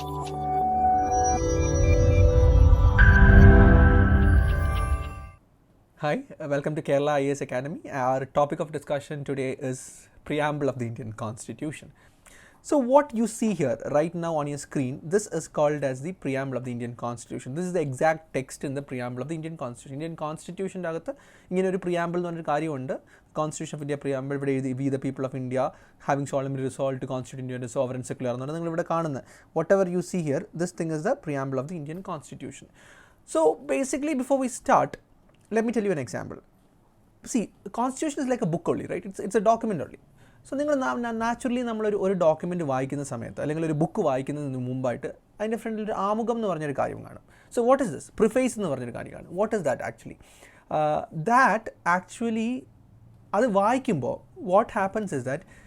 Hi, welcome to Kerala IAS Academy. Our topic of discussion today is Preamble of the Indian Constitution. So what you see here right now on your screen, this is called as the Preamble of the Indian Constitution. This is the exact text in the Preamble of the Indian Constitution. Indian Constitution അകത്ത് ഇങ്ങനെ ഒരു preamble എന്ന് പറഞ്ഞൊരു കാര്യമുണ്ട്. Constitution of India preamble ഇവിടെ എഴുതി we the people of India having solemnly resolved to constitute India as sovereign secular എന്നാണ് നിങ്ങൾ ഇവിടെ കാണുന്നത്. Whatever you see here, this thing is the Preamble of the Indian Constitution. So basically before we start, let me tell you an example. See, constitution is like a book only, right? It's a document only. So നിങ്ങൾ naturally നമ്മളൊരു document വായിക്കുന്ന സമയത്ത് അല്ലെങ്കിൽ ഒരു book വായിക്കുന്നതിന് മുമ്പായിട്ട് അതിൻ്റെ ഫ്രണ്ടിൽ ഒരു ആമുഖം എന്ന് പറഞ്ഞൊരു കാര്യം കാണും. So what is this? Preface എന്ന് പറഞ്ഞൊരു കാര്യം കാണും. What is that actually? That actually അത് വായിക്കുമ്പോൾ വാട്ട് ഹാപ്പൻസ് ഇസ് ദാറ്റ്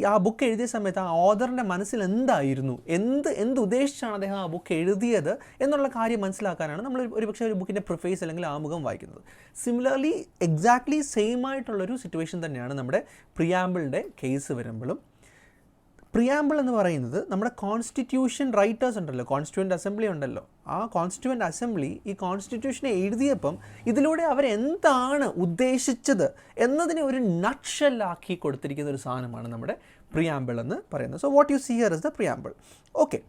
ആ ബുക്ക് എഴുതിയ സമയത്ത് ആ ഓഥറിൻ്റെ മനസ്സിൽ എന്തായിരുന്നു, എന്ത് ഉദ്ദേശിച്ചാണ് അദ്ദേഹം ആ ബുക്ക് എഴുതിയത് എന്നുള്ള കാര്യം മനസ്സിലാക്കാനാണ് നമ്മൾ ഒരുപക്ഷെ ഒരു ബുക്കിൻ്റെ പ്രിഫേസ് അല്ലെങ്കിൽ ആമുഖം വായിക്കുന്നത്. സിമിലർലി എക്സാക്ട്ലി സെയിം ആയിട്ടുള്ളൊരു സിറ്റുവേഷൻ തന്നെയാണ് നമ്മുടെ പ്രിയാമ്പിളിൻ്റെ കേസ് വരുമ്പോഴും. പ്രിയാമ്പിൾ എന്ന് പറയുന്നത് നമ്മുടെ കോൺസ്റ്റിറ്റ്യൂഷൻ റൈറ്റേഴ്സ് ഉണ്ടല്ലോ, കോൺസ്റ്റിറ്റ്യൂവൻ്റ് അസംബ്ലി ഉണ്ടല്ലോ, ആ കോൺസ്റ്റിറ്റ്യൂവൻ്റ് അസംബ്ലി ഈ കോൺസ്റ്റിറ്റ്യൂഷനെ എഴുതിയപ്പം ഇതിലൂടെ അവരെന്താണ് ഉദ്ദേശിച്ചത് എന്നതിനെ ഒരു നട്ട്ഷെല്ലാക്കി കൊടുത്തിരിക്കുന്ന ഒരു സാധനമാണ് നമ്മുടെ പ്രിയാമ്പിൾ എന്ന് പറയുന്നത്. So what you see here is the preamble. Okay,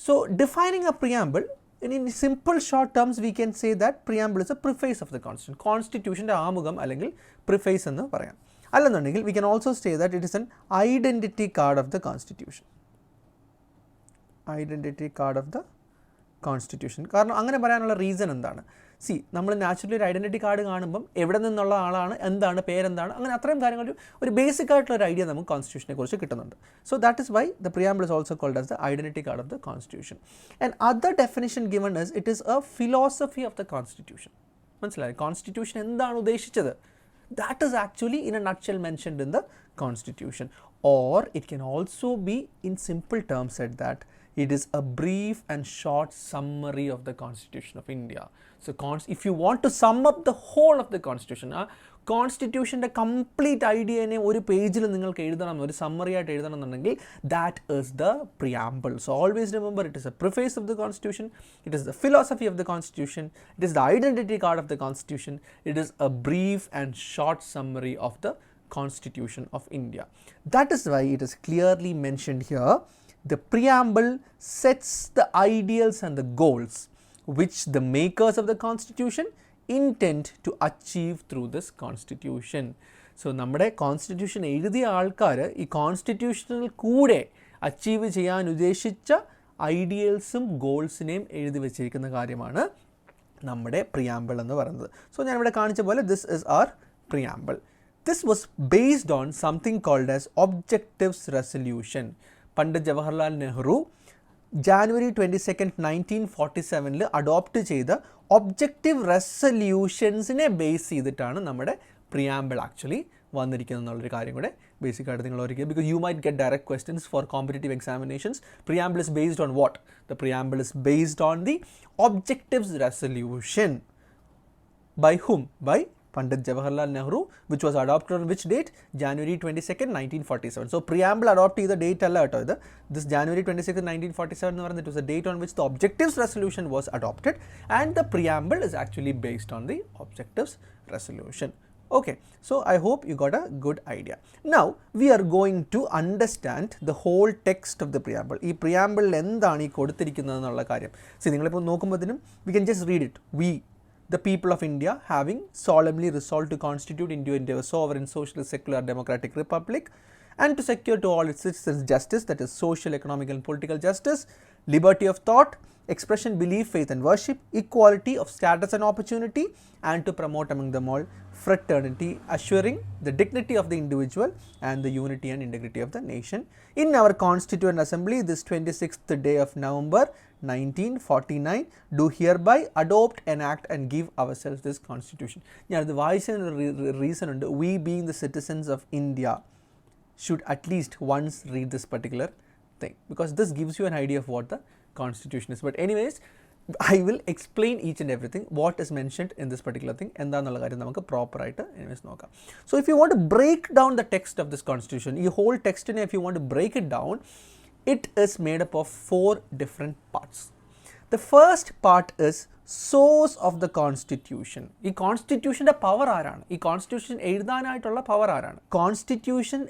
so defining a preamble in simple short terms we can say that preamble is a preface of the constitution. കോൺസ്റ്റിറ്റ്യൂഷൻ്റെ ആമുഖം അല്ലെങ്കിൽ പ്രിഫേസ് എന്ന് പറയാം. അല്ലെന്നുണ്ടെങ്കിൽ we can also say that it is an identity card of the constitution. Identity card of the constitution. കാരണം അങ്ങനെ പറയാനുള്ള reason എന്താണ്? C, നമ്മൾ നാച്ചുറലി ഒരു ഐഡൻറ്റിറ്റി കാർഡ് കാണുമ്പം എവിടെ നിന്നുള്ള ആളാണ്, എന്താണ്, പേരെന്താണ്, അങ്ങനെ അത്രയും കാര്യങ്ങൾ ഒരു ബേസിക് ആയിട്ടുള്ള ഒരു ഐഡിയ നമുക്ക് കോൺസ്റ്റിറ്റ്യൂഷനെ കുറിച്ച് കിട്ടുന്നുണ്ട്. So that is why the preamble is also called as the identity card of the constitution. And other definition given is it is a philosophy of the constitution. മനസ്സിലായി? കോൺസ്റ്റിറ്റ്യൂഷൻ എന്താണ് ഉദ്ദേശിച്ചത്? That is actually in a nutshell mentioned in the constitution, or it can also be in simple terms said that it is a brief and short summary of the Constitution of India. So if you want to sum up the whole of the constitution, കോൺസ്റ്റിറ്റ്യൂഷൻ്റെ complete ഐഡിയനെ ഒരു പേജിൽ നിങ്ങൾക്ക് എഴുതണം, ഒരു summary ആയിട്ട് എഴുതണം എന്നുണ്ടെങ്കിൽ that is the preamble. So always remember it is a preface of the constitution, it is the philosophy of the constitution, it is the identity card of the constitution, it is a brief and short summary of the Constitution of India. That is why it is clearly mentioned here. The preamble sets the ideals and the goals which the makers of the constitution intend to achieve through this constitution. So നമ്മുടെ constitution എഴുതിയ ആൾക്കാർ ഈ കോൺസ്റ്റിറ്റ്യൂഷനിൽ കൂടെ achieve ചെയ്യാൻ ഉദ്ദേശിച്ച ഐഡിയൽസും ഗോൾസിനെയും എഴുതി വച്ചിരിക്കുന്ന കാര്യമാണ് നമ്മുടെ പ്രിയാമ്പിൾ എന്ന് പറയുന്നത്. സോ ഞാനിവിടെ കാണിച്ച പോലെ this is our preamble. This was based on something called as objectives resolution. Pandit Jawaharlal Nehru January 22, 1947 adopt ചെയ്ത ഒബ്ജക്റ്റീവ് റെസൊല്യൂഷൻസിനെ ബേസ് ചെയ്തിട്ടാണ് നമ്മുടെ പ്രിയാമ്പിൾ ആക്ച്വലി വന്നിരിക്കുന്നത് എന്നുള്ളൊരു കാര്യം കൂടെ ബേസിക്കായിട്ട് നിങ്ങൾ ഓർക്കുക. Because you might get direct questions for competitive examinations. Preamble is based on what? The preamble is based on the objectives resolution. By hmm? By Pandit Jawaharlal Nehru, which was adopted on which date? January 22, 1947. So preamble adopt the date alla ട്ടോ. This January 22, 1947 എന്ന് പറയുന്നത് it was the date on which the objectives resolution was adopted, and the preamble is actually based on the objectives resolution. Okay, so I hope you got a good idea. Now we are going to understand the whole text of the preamble. ഈ preamble എന്താണ് ഈ കൊടുത്തിരിക്കുന്നത് എന്നുള്ള കാര്യം. See, നിങ്ങളിപ്പോൾ നോക്കുമ്പോഴത്തേനും we can just read it. We the people of India having solemnly resolved to constitute India into a sovereign, socialist, secular, democratic republic, and to secure to all its citizens justice, that is social, economic and political justice, liberty of thought, expression, belief, faith and worship, equality of status and opportunity, and to promote among them all fraternity, assuring the dignity of the individual and the unity and integrity of the nation. In our Constituent Assembly this 26th day of November 1949 do hereby adopt, enact and give ourselves this constitution. ഞാനത് വായിച്ചതിന് reason ഉണ്ട്. We being the citizens of India should at least once read this particular thing, because this gives you an idea of what the constitution is. But anyways, I will explain each and everything what is mentioned in this particular thing എന്താണെന്നുള്ള കാര്യം നമുക്ക് proper ആയിട്ട് anyways നോക്കാം. So if you want to break down the text of this constitution, ഈ whole textനെ if you want to break it down, it is made up of 4 different parts. The first part is source of the constitution. ഈ കോൺസ്റ്റിറ്റ്യൂഷൻ്റെ power ആരാണ്? ഈ constitution എഴുതാനായിട്ടുള്ള power ആരാണ്? Constitution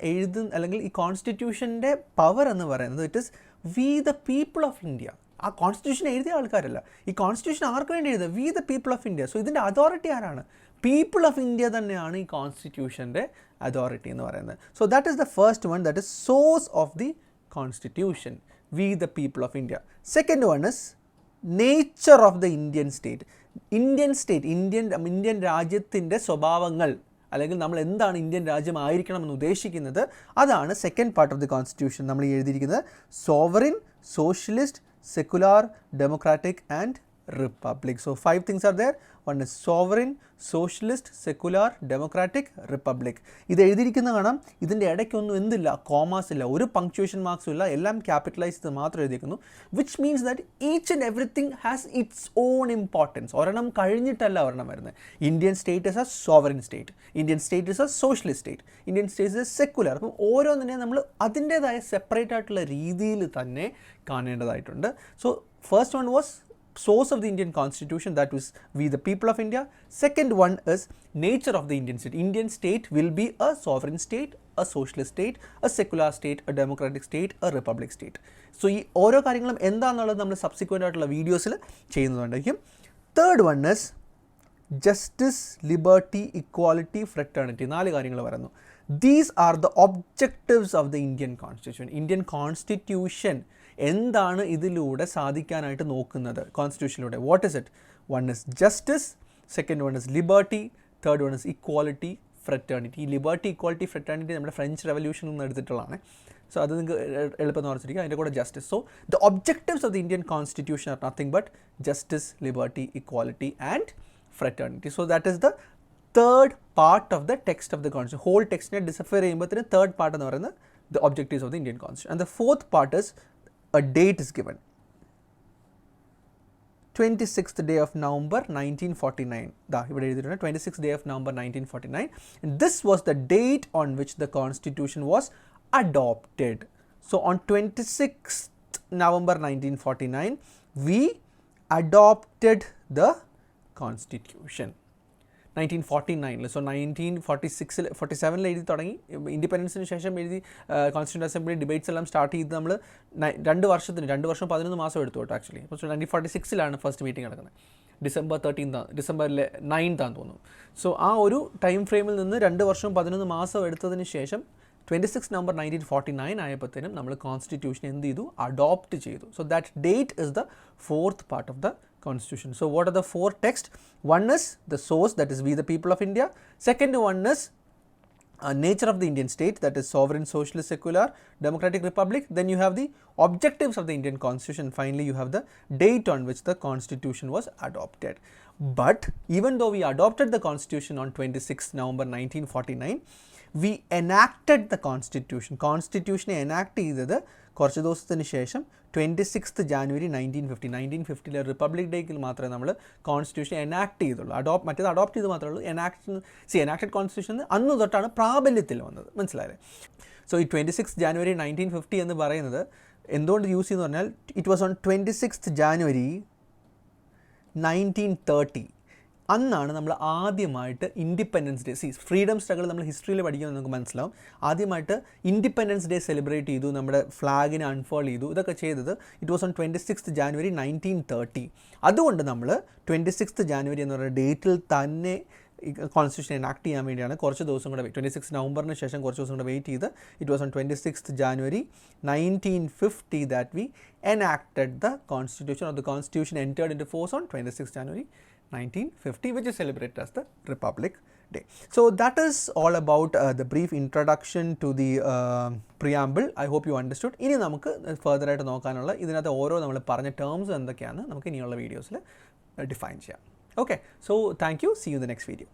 അല്ലെങ്കിൽ ഈ കോൺസ്റ്റിറ്റ്യൂഷൻ്റെ power എന്ന് പറയുന്നത് it is we the people of India. ആ constitution എഴുതിയ ആൾക്കാരല്ല. ഈ കോൺസ്റ്റിറ്റ്യൂഷൻ ആർക്ക് വേണ്ടി എഴുതുക? We the people of India. So ഇതിൻ്റെ അതോറിറ്റി ആരാണ്? പീപ്പിൾ ഓഫ് ഇന്ത്യ തന്നെയാണ് ഈ കോൺസ്റ്റിറ്റ്യൂഷൻ്റെ അതോറിറ്റി എന്ന് പറയുന്നത്. So that is the first one, that is source of the constitution, we the people of India. Second one is nature of the Indian state. Indian രാജ്യത്തിൻ്റെ സ്വഭാവങ്ങൾ അല്ലെങ്കിൽ നമ്മൾ എന്താണ് ഇന്ത്യൻ രാജ്യമായിരിക്കണമെന്ന് ഉദ്ദേശിക്കുന്നത്, അതാണ് second part of the constitution നമ്മൾ എഴുതിയിരിക്കുന്നത്. Sovereign, socialist, secular, democratic and republic. So 5 things are there. One is sovereign, socialist, secular, democratic, republic. ഇത് എഴുതിയിരിക്കുന്ന കാണാം. ഇതിൻ്റെ ഇടയ്ക്കൊന്നും എന്തില്ല, കോമാസ് ഇല്ല, ഒരു പങ്ക്ച്വേഷൻ മാർക്സും ഇല്ല, എല്ലാം ക്യാപിറ്റലൈസ് ചെയ്ത് മാത്രം എഴുതിയിരിക്കുന്നു. Which means that each and everything has its own importance. ഒരെണ്ണം കഴിഞ്ഞിട്ടല്ല ഒരെണ്ണം വരുന്നത്. Indian state is a sovereign state, Indian state is a socialist state, Indian state is a secular. അപ്പം ഓരോന്നിനെ നമ്മൾ അതിൻ്റേതായ സെപ്പറേറ്റ് ആയിട്ടുള്ള രീതിയിൽ തന്നെ കാണേണ്ടതായിട്ടുണ്ട്. So first one was source of the Indian constitution, that is we the people of India. Second one is nature of the Indian state. Indian state will be a sovereign state, a socialist state, a secular state, a democratic state, a republic state. So ഈ ഓരോ കാര്യങ്ങളും എന്താണെന്നുള്ളത് നമ്മൾ subsequent ആയിട്ടുള്ള വീഡിയോസിൽ ചെയ്യുന്നതുകൊണ്ടായിരിക്കും. Third one is justice, liberty, equality, fraternity. 4 കാര്യങ്ങൾ പറയുന്നു. These are the objectives of the Indian constitution. Indian constitution എന്താണ് ഇതിലൂടെ സാധിക്കാനായിട്ട് നോക്കുന്നത് കോൺസ്റ്റിറ്റ്യൂഷനിലൂടെ? What is it? One is justice, second one is liberty, third one is equality, fraternity. ഈ liberty, equality, fraternity നമ്മുടെ French റെവല്യൂഷനിൽ നിന്ന് എടുത്തിട്ടുള്ളതാണ്. സോ അത് നിങ്ങൾക്ക് എളുപ്പം ഓർത്തിരിക്കുക. അതിൻ്റെ കൂടെ justice. So the objectives of the Indian constitution are nothing but justice, liberty, equality and fraternity. So that is the third part of the text of the constitution. Whole ടെക്സ്റ്റിനെ ഡിസഫർ ചെയ്യുമ്പോഴത്തേന് third part എന്ന് പറയുന്നത് the objectives of the Indian constitution. And the fourth part is a date is given, 26th day of November 1949. Da ivide ezhidunna 26th day of November 1949, and this was the date on which the constitution was adopted. So on 26th November 1949 we adopted the constitution. 1949. So 1946 47 എഴുതി തുടങ്ങി. ഇൻഡിപെൻഡൻസിന് ശേഷം എഴുതി constituent assembly debates എല്ലാം start ചെയ്ത് നമ്മൾ 2 വർഷം 11 മാസം എടുത്തു കേട്ടോ ആക്ച്വലി. അപ്പോൾ 1946 ഫസ്റ്റ് മീറ്റിംഗ് നടക്കുന്നത്. ഡിസംബർ 9 തോന്നുന്നു. സോ ആ ഒരു ടൈം ഫ്രെയിമിൽ നിന്ന് 2 വർഷവും 11 മാസം എടുത്തതിന് ശേഷം 26 November 1949 ആയപ്പോഴത്തേനും നമ്മൾ കോൺസ്റ്റിറ്റ്യൂഷൻ എന്ത് ചെയ്തു? അഡോപ്റ്റ് ചെയ്തു. So that date is the fourth part of the constitution. So what are the 4 texts? One is the source, that is we the people of India. Second one is nature of the Indian state, that is sovereign, socialist, secular, democratic, republic. Then you have the objectives of the Indian constitution. Finally you have the date on which the constitution was adopted. But even though we adopted the constitution on 26 November 1949, we enacted the constitution enact ചെയ്തത് കുറച്ച് ദിവസത്തിന് ശേഷം 26th January 1950 republic ഡേക്കിൽ മാത്രമേ നമ്മൾ constitution enact ചെയ്തുള്ളൂ. മറ്റേത് adopt ചെയ്ത് മാത്രമേ ഉള്ളൂ. എനാക്റ്റഡ് കോൺസ്റ്റിറ്റ്യൂഷൻ അന്ന് തൊട്ടാണ് പ്രാബല്യത്തിൽ വന്നത്. മനസ്സിലായില്ലേ? സോ ഈ 26 January 1950 എന്ന് പറയുന്നത് എന്തുകൊണ്ട് യൂസ് ചെയ്യുന്നു പറഞ്ഞാൽ it was on 26th January 1930. അന്നാണ് നമ്മൾ ആദ്യമായിട്ട് ഇൻഡിപെൻഡൻസ് ഡേ, ഫ്രീഡം സ്ട്രഗിൾ നമ്മൾ ഹിസ്റ്ററിയിൽ പഠിക്കുമ്പോൾ നമുക്ക് മനസ്സിലാവും. ആദ്യമായിട്ട് ഇൻഡിപെൻഡൻസ് ഡേ സെലിബ്രേറ്റ് ചെയ്തു, നമ്മുടെ ഫ്ലാഗിനെ അൺഫോൾഡ് ചെയ്തു. ഇതൊക്കെ ചെയ്തത് it was on 26th January 1930. അതുകൊണ്ട് നമ്മൾ 26th January എന്ന് പറയുന്ന ഡേറ്റിൽ തന്നെ കോൺസ്റ്റിറ്റ്യൂഷൻ എനാക്ട് ചെയ്യാൻ വേണ്ടിയാണ് കുറച്ച് ദിവസം കൂടെ 26 നവംബറിന് ശേഷം കുറച്ച് ദിവസം കൂടെ വെയിറ്റ് ചെയ്ത് it was on 26th January 1950 that we enacted the constitution, or the constitution entered into force on 26th January 1950, which is celebrated as the Republic Day. So that is all about the brief introduction to the preamble. I hope you understood. ഇനി നമുക്ക് further ആയിട്ട് നോക്കാനുള്ള ഇതിനകത്ത് ഓരോ നമ്മൾ പറഞ്ഞ terms എന്തൊക്കെയാണ് നമുക്ക് ഇനിയുള്ള വീഡിയോസിൽ ഡിഫൈൻ ചെയ്യാം. Okay, so thank you. See you in the next video.